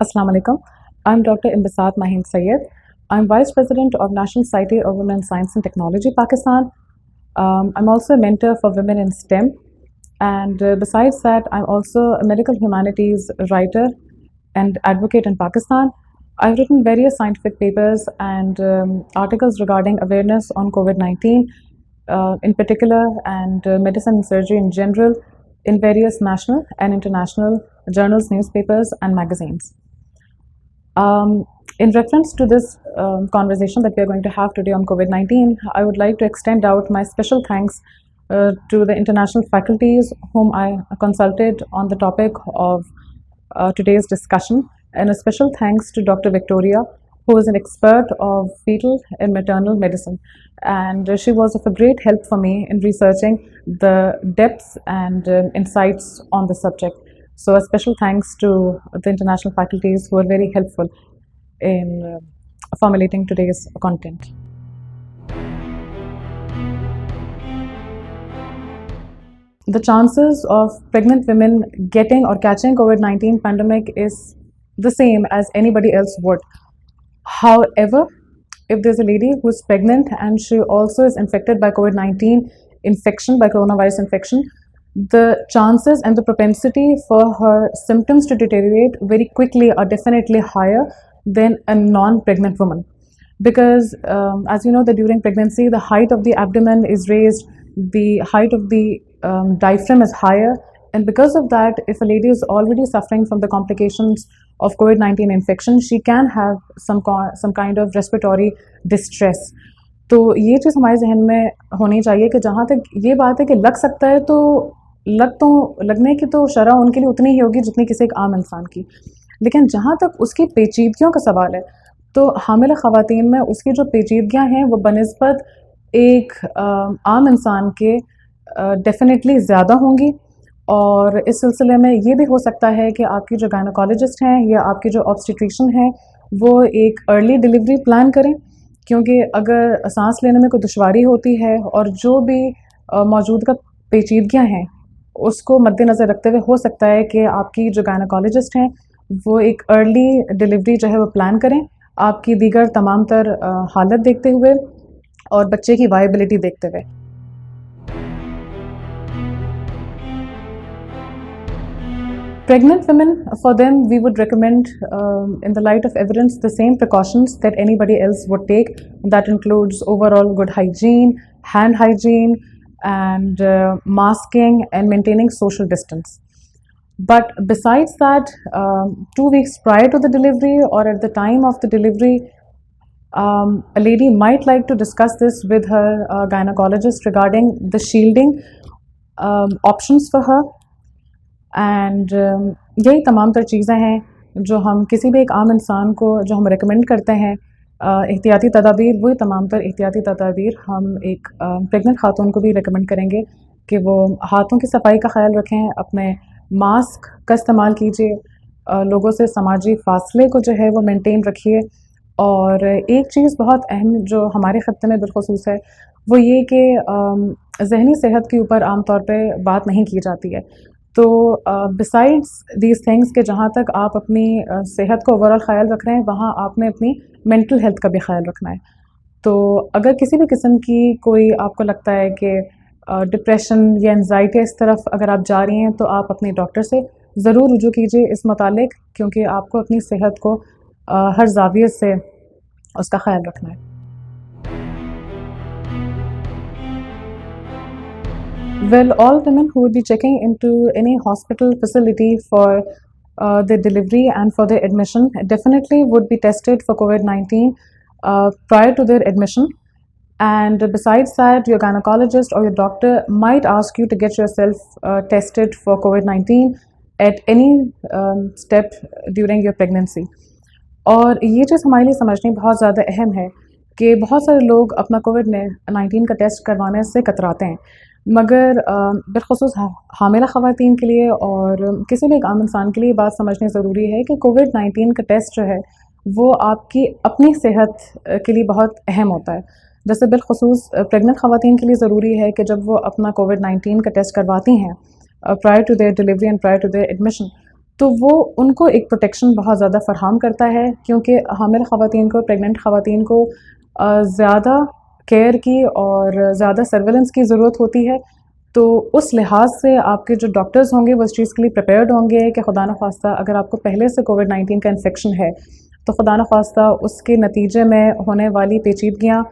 Assalamu alaikum. I'm Dr. Imbasat Maheen Syed. I'm Vice President of National Society of Women in Science and Technology, Pakistan. I'm also a mentor for women in STEM. And besides that, I'm also a medical humanities writer and advocate in Pakistan. I've written various scientific papers and articles regarding awareness on COVID 19 in particular, and medicine and surgery in general in various national and international journals, newspapers, and magazines. In reference to this conversation that we are going to have today on COVID 19, I would like to extend out my special thanks to the international faculties whom I consulted on the topic of today's discussion, and a special thanks to Dr. Victoria, who is an expert of fetal and maternal medicine. And she was of a great help for me in researching the depths and insights on the subject. So a special thanks to the international faculties who were very helpful in formulating today's content. The chances of pregnant women getting or catching COVID-19 pandemic is the same as anybody else would. However, if there's a lady who's pregnant and she also is infected by COVID-19 infection, by coronavirus infection, the chances and the propensity for her symptoms to deteriorate very quickly are definitely higher than a non-pregnant woman. Because as you know, that during pregnancy, the height of the abdomen is raised, the height of the diaphragm is higher, and because of that, if a lady is already suffering from the complications of COVID-19 infection, she can have some kind of respiratory distress. तो ये चीज़ हमारे जहन में होनी चाहिए कि जहाँ तक ये बात है कि लग सकता है, तो लगने की तो शरह उनके लिए उतनी ही होगी जितनी किसी एक आम इंसान की, लेकिन जहाँ तक उसकी पेचीदगियों का सवाल है, तो हामिला ख़वातीन में उसकी जो पेचीदगियाँ हैं वो बनिस्बत एक आम इंसान के डेफिनेटली ज़्यादा होंगी। और इस सिलसिले में ये भी हो सकता है कि आपकी जो गायनोकोलॉजिस्ट हैं या आपकी जो ऑब्स्टेट्रिशियन हैं वो एक अर्ली डिलीवरी प्लान करें, क्योंकि अगर सांस लेने में कोई दुश्वारी होती है और जो भी मौजूदा पेचीदगियाँ हैं उसको मद्देनज़र रखते हुए हो सकता है कि आपकी जो गायनोकोलॉजिस्ट हैं वो एक अर्ली डिलीवरी जो है वो प्लान करें, आपकी दीगर तमाम तर हालत देखते हुए और बच्चे की वायबिलिटी देखते हुए। Pregnant women, for them, we would recommend, in the light of evidence, the same precautions that anybody else would take. That includes overall good hygiene, hand hygiene, and masking and maintaining social distance. But besides that, 2 weeks prior to the delivery or at the time of the delivery, a lady might like to discuss this with her gynecologist regarding the shielding options for her. And यही तमाम तर चीज़ें हैं जो हम किसी भी एक आम इंसान को जो हम रेकमेंड करते हैं एहतियाती तदाबीर, वही तमाम तर एहतियाती तदाबीर हम एक प्रेग्नेंट खातून को भी रेकमेंड करेंगे कि वो हाथों की सफाई का ख्याल रखें, अपने मास्क का इस्तेमाल कीजिए, लोगों से समाजी फासले को जो है वो मेंटेन रखिए। और एक चीज़ बहुत अहम जो हमारे ख़त्ते में बिलखुसूस है वो ये कि जहनी सेहत के ऊपर आम तौर पे बात नहीं की जाती है। तो बिसाइड्स दीज थिंग्स के जहाँ तक आप अपनी सेहत को ओवरऑल ख्याल रख रहे हैं, वहाँ आपने अपनी मेंटल हेल्थ का भी ख्याल रखना है। तो अगर किसी भी किस्म की कोई आपको लगता है कि डिप्रेशन या एंजाइटी इस तरफ अगर आप जा रही हैं, तो आप अपने डॉक्टर से ज़रूर रुजू कीजिए इस मुतालिक, क्योंकि आपको अपनी सेहत को हर जाविये से उसका ख्याल रखना है। Well, all women who would be checking into any hospital facility for their delivery and for their admission definitely would be tested for COVID-19 prior to their admission. And besides that, your gynecologist or your doctor might ask you to get yourself tested for COVID-19 at any step during your pregnancy. और ये चीज़ हमारे लिए समझनी बहुत ज़्यादा अहम है कि बहुत सारे लोग अपना COVID-19 का टेस्ट करवाने से कतराते हैं, मगर बिलखुसूस हामिला ख़वातीन के लिए और किसी भी एक आम इंसान के लिए बात समझनी ज़रूरी है कि COVID-19 का टेस्ट जो है वो आपकी अपनी सेहत के लिए बहुत अहम होता है। जैसे बिलखुसूस प्रेग्नेंट ख़वातीन के लिए ज़रूरी है कि जब वो अपना COVID-19 का टेस्ट करवाती हैं prior to their delivery and prior to their admission, तो वो उनको एक प्रोटेक्शन बहुत ज़्यादा फ़राहम करता है, क्योंकि हामिल ख़वातीन को, प्रेग्नेंट ख़वातीन को ज़्यादा केयर की और ज़्यादा सर्वेलेंस की ज़रूरत होती है। तो उस लिहाज से आपके जो डॉक्टर्स होंगे वो इस चीज़ के लिए प्रिपेयर्ड होंगे कि खुदा न खास्ता अगर आपको पहले से कोविड-19 का इन्फेक्शन है, तो खुदा न खास्ता उसके नतीजे में होने वाली पेचीदगियाँ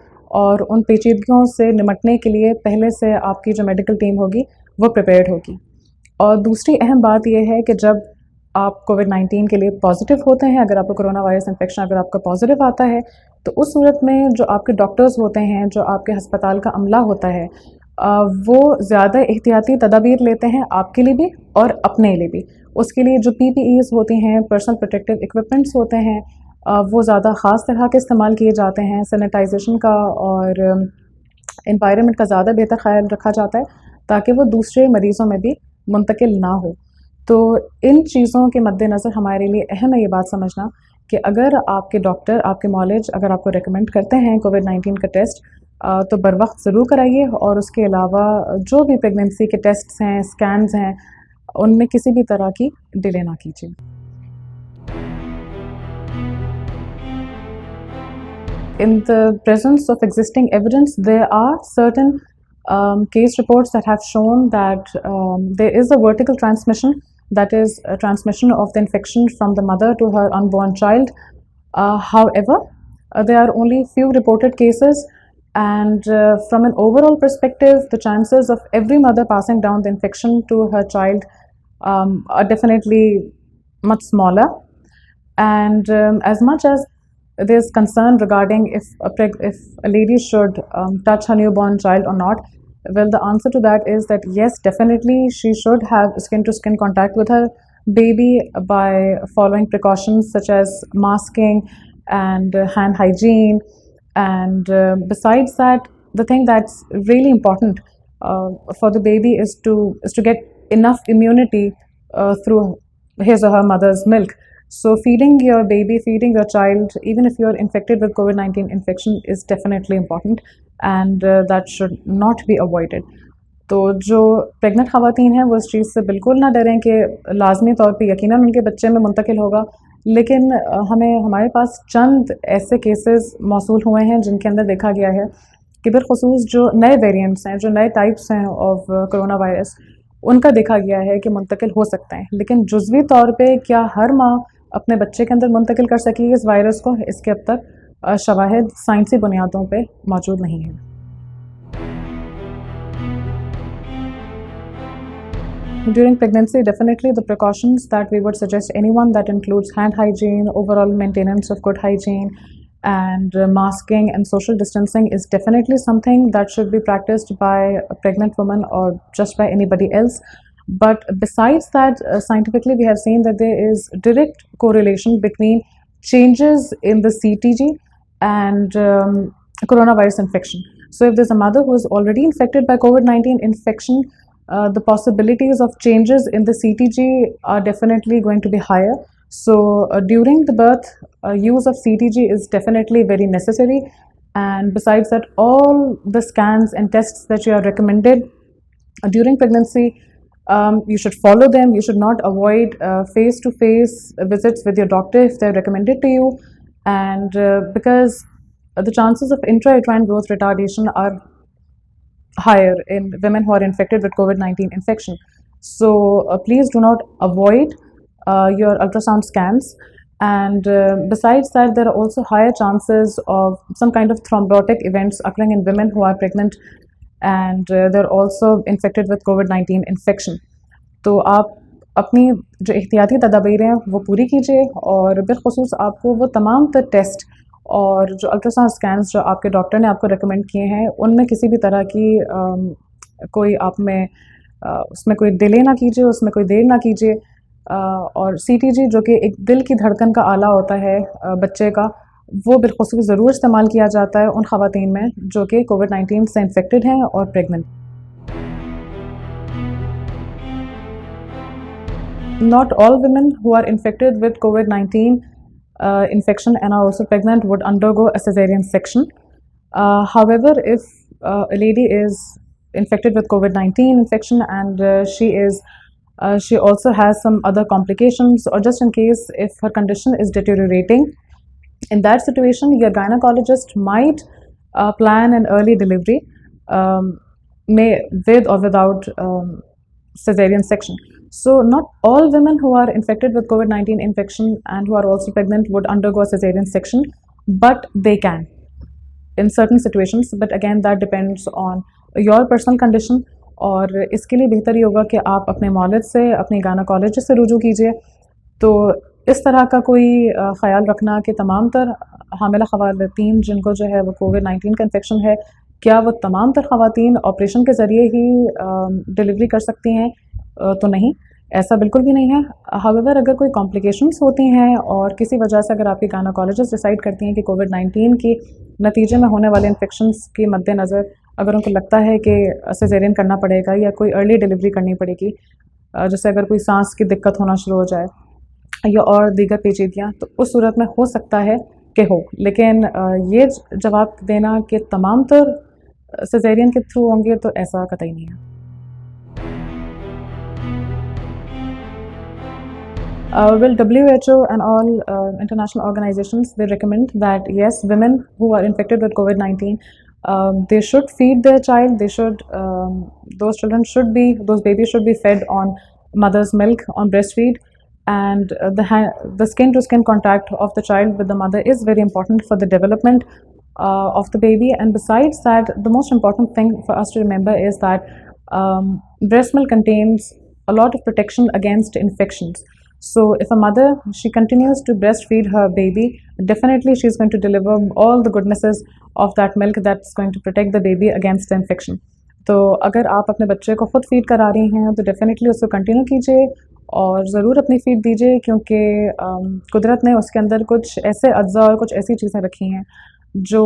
और उन पेचीदगियों से निमटने के लिए पहले से आपकी जो मेडिकल टीम होगी वो प्रिपेयर्ड होगी। और दूसरी अहम बात यह है कि जब आप कोविड-19 के लिए पॉजिटिव होते हैं, अगर आपको कोरोना वायरस इन्फेक्शन अगर आपका पॉजिटिव आता है, तो उस सूरत में जो आपके डॉक्टर्स होते हैं, जो आपके हस्पताल का अमला होता है, वो ज़्यादा एहतियाती तदाबीर लेते हैं आपके लिए भी और अपने लिए भी। उसके लिए जो PPEs होती हैं, पर्सनल प्रोटेक्टिव इक्विपमेंट्स होते हैं, वो ज़्यादा ख़ास तरह के इस्तेमाल किए जाते हैं। सैनिटाइजेशन का और एनवायरनमेंट का ज़्यादा बेहतर ख्याल रखा जाता है ताकि वो दूसरे मरीज़ों में भी मुंतकिल ना हो। तो इन चीज़ों के मद्देनज़र हमारे लिए अहम है ये बात समझना कि अगर आपके डॉक्टर, आपके मॉलेज अगर आपको रेकमेंड करते हैं कोविड-19 का टेस्ट, तो बर वक्त ज़रूर कराइए। और उसके अलावा जो भी प्रेगनेंसी के टेस्ट्स हैं, स्कैन्स हैं, उनमें किसी भी तरह की डिले ना कीजिए। In the presence of existing evidence, there are certain case reports that have shown that there is a vertical transmission, that is a transmission of the infection from the mother to her unborn child. However, there are only few reported cases, and from an overall perspective, the chances of every mother passing down the infection to her child are definitely much smaller. And as much as there's concern regarding if a lady should touch her newborn child or not, well, the answer to that is that yes, definitely she should have skin to skin contact with her baby by following precautions such as masking and hand hygiene. And besides that, the thing that's really important for the baby is to get enough immunity through his or her mother's milk. So feeding your baby, feeding your child, even if you're infected with COVID-19 infection, is definitely important, and that should not be avoided. तो जो pregnant ख़वातीन हैं वो इस चीज़ से बिल्कुल ना डरें कि लाजमी तौर पे यकीनन उनके बच्चे में मुंतकिल होगा, लेकिन हमारे पास चंद ऐसे केसेस मौसूल हुए हैं जिनके अंदर देखा गया है कि बिलखुसूस जो नए वेरिएंट्स हैं, जो नए टाइप्स हैं ऑफ कोरोना वायरस, उनका देखा गया है कि मुंतकिल हो सकते हैं। लेकिन जुज़वी तौर पे क्या हर माँ अपने बच्चे के अंदर मुंतकिल कर सकेगी इस वायरस को, इसके अब तक शवाहिद साइंसी बुनियादों पे मौजूद नहीं है। During pregnancy, definitely the precautions that we would suggest anyone, that includes hand hygiene, overall maintenance of good hygiene, and masking and social distancing, is definitely something that should be practiced by a pregnant woman or just by anybody else. But besides that, scientifically we have seen that there is direct correlation between changes in the CTG and coronavirus infection. So if there's a mother who is already infected by COVID-19 infection, the possibilities of changes in the CTG are definitely going to be higher. So during the birth, use of CTG is definitely very necessary. And besides that, all the scans and tests that you are recommended during pregnancy, you should follow them. You should not avoid face-to-face visits with your doctor if they're recommended to you. And because the chances of intrauterine growth retardation are higher in women who are infected with COVID-19 infection. So please do not avoid your ultrasound scans. And besides that, there are also higher chances of some kind of thrombotic events occurring in women who are pregnant, and they're also infected with COVID-19 infection. तो आप अपनी जो एहतियाती तदाबीर हैं वो पूरी कीजिए, और बिलखुसूस आपको वो तमाम तर टेस्ट और जो अल्ट्रासाउंड स्कैन्स जो आपके डॉक्टर ने आपको रेकमेंड किए हैं, उनमें किसी भी तरह की कोई आप में उसमें कोई डिले ना कीजिए, उसमें कोई देर ना कीजिए। और CTG जो कि एक दिल की धड़कन का आला होता है बच्चे का, वो बिलखुसूस ज़रूर इस्तेमाल किया जाता है उन ख़वातीन में जो कि COVID-19 से इन्फेक्टेड हैं और pregnant. Not all women who are infected with COVID-19 infection and are also pregnant would undergo a cesarean section. However, if a lady is infected with COVID-19 infection and she is she also has some other complications, or just in case if her condition is deteriorating, in that situation your gynecologist might plan an early delivery, may with or without cesarean section. So not all women who are infected with COVID-19 infection and who are also pregnant would undergo a cesarean section, but they can in certain situations. But again, that depends on your personal condition, और इसके लिए बेहतर ये होगा कि आप अपने मौलद से, अपने गायनेकोलॉजिस्ट से रुजू कीजिए। तो इस तरह का कोई ख्याल रखना कि तमाम तर हामिला ख़वातीन जिनको जो है वो कोविड-19 का इन्फेक्शन है, क्या वो तमाम तर ख़वातीन ऑपरेशन के ज़रिए ही डिलीवरी कर सकती हैं, तो नहीं, ऐसा बिल्कुल भी नहीं है। हाउएवर अगर कोई कॉम्प्लिकेशंस होती हैं और किसी वजह से अगर आपकी गायनेकोलॉजिस्ट डिसाइड करती हैं कि कोविड-19 की नतीजे में होने वाले इन्फेक्शंस के मद्देनज़र अगर उनको लगता है कि सिजेरियन करना पड़ेगा या कोई अर्ली डिलीवरी करनी पड़ेगी, जैसे अगर कोई सांस की दिक्कत होना शुरू हो जाए या और दीगर पेचीदगियाँ, तो उस सूरत में हो सकता है कि हो। लेकिन ये जवाब देना कि तमाम तर सिजेरियन के थ्रू होंगे, तो ऐसा कतई नहीं है। Well, WHO and all international organizations, they recommend that yes, women who are infected with COVID-19, they should feed their child. They should, those babies should be fed on mother's milk, on breastfeed, and the skin-to-skin contact of the child with the mother is very important for the development of the baby. And besides that, the most important thing for us to remember is that breast milk contains a lot of protection against infections. So if a mother, she continues to breastfeed her baby, definitely she's going to deliver all the goodnesses of that milk that's going to protect the baby against the infection. तो अगर आप अपने बच्चे को खुद feed करा रही हैं तो डेफिनेटली उसको कंटिन्यू कीजिए और ज़रूर अपनी फीड दीजिए, क्योंकि कुदरत ने उसके अंदर कुछ ऐसे अज्जा और कुछ ऐसी चीज़ें रखी हैं जो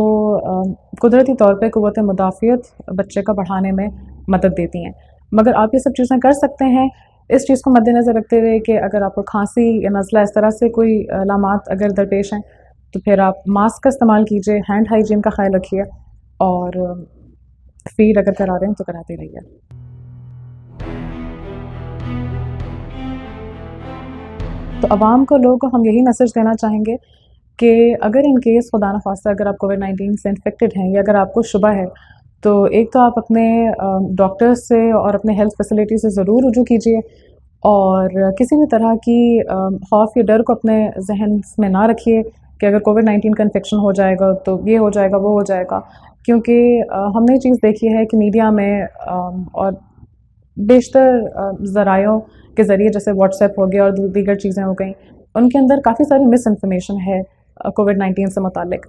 कुदरती तौर पे क़ुव्वत मुदाफ़ियत बच्चे का बढ़ाने में मदद देती हैं। मगर आप ये सब चीज़ें कर सकते हैं इस चीज़ को मद्देनज़र रखते हुए कि अगर आपको खांसी या नज़ला इस तरह से कोई अलामात अगर दरपेश हैं, तो फिर आप मास्क का इस्तेमाल कीजिए, हैंड हाइजीन का ख्याल रखिए, और फीड अगर करा रहे हैं तो कराते रहिए। तो आवाम को, लोगों को हम यही मैसेज देना चाहेंगे कि अगर इन केस खुदा न ख़ास्ता अगर आप कोविड-19 से इन्फेक्टेड हैं या अगर आपको शुबा है, तो एक तो आप अपने डॉक्टर्स से और अपने हेल्थ फैसिलिटी से ज़रूर रुजू कीजिए, और किसी भी तरह की खौफ या डर को अपने जहन में ना रखिए कि अगर कोविड-19 का इन्फेक्शन हो जाएगा तो ये हो जाएगा, वो हो जाएगा। क्योंकि हमने ये चीज़ देखी है कि मीडिया में और बेशतर ज़रायों के ज़रिए, जैसे व्हाट्सएप हो गया और दीगर चीज़ें हो गई, उनके अंदर काफ़ी सारी मिस इन्फॉर्मेशन है कोविड-19 से मुतालिक।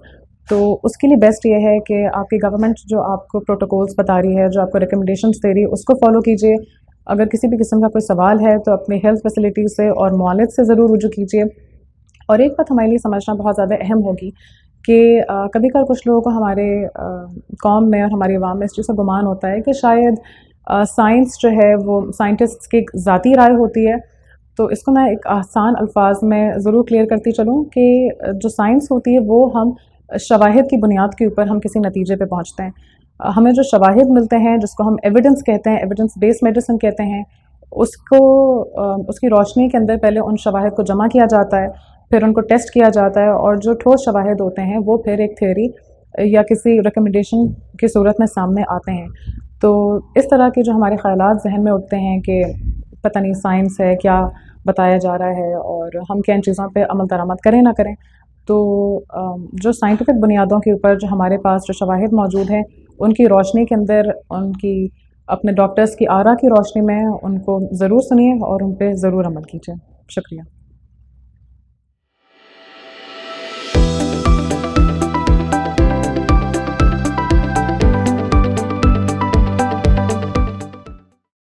तो उसके लिए बेस्ट ये है कि आपकी गवर्नमेंट जो आपको प्रोटोकॉल्स बता रही है, जो आपको रिकमेंडेशंस दे रही है, उसको फॉलो कीजिए। अगर किसी भी किस्म का कोई सवाल है तो अपनी हेल्थ फैसिलिटी से और मुआलिज से ज़रूर रुजू कीजिए। और एक बात हमारे लिए समझना बहुत ज़्यादा अहम होगी कि कभी कभार कुछ लोगों को हमारे कौम में और हमारी आवाम में इस चीज़ का गुमान होता है कि शायद साइंस जो है वो साइंटिस्ट की एक ज़ाती राय होती है। तो इसको मैं एक आसान अल्फाज में ज़रूर क्लियर करती चलूँ कि जो साइंस होती है वो हम शवाहिद की बुनियाद के ऊपर हम किसी नतीजे पे पहुंचते हैं। हमें जो शवाहिद मिलते हैं, जिसको हम एविडेंस कहते हैं, एविडेंस बेस्ड मेडिसिन कहते हैं, उसको उसकी रोशनी के अंदर पहले उन शवाहिद को जमा किया जाता है, फिर उनको टेस्ट किया जाता है, और जो ठोस शवाहिद होते हैं वो फिर एक थ्योरी या किसी रिकमेंडेशन की सूरत में सामने आते हैं। तो इस तरह के जो हमारे ख्यालात जहन में उठते हैं कि पता नहीं साइंस है, क्या बताया जा रहा है और हम क्या इन चीज़ों पे अमल दरामद करें ना करें, तो जो साइंटिफिक बुनियादों के ऊपर जो हमारे पास जो शवाहिद मौजूद हैं, उनकी रोशनी के अंदर, उनकी अपने डॉक्टर्स की आरा की रोशनी में उनको ज़रूर सुनिए और उन पे ज़रूर अमल कीजिए। शुक्रिया।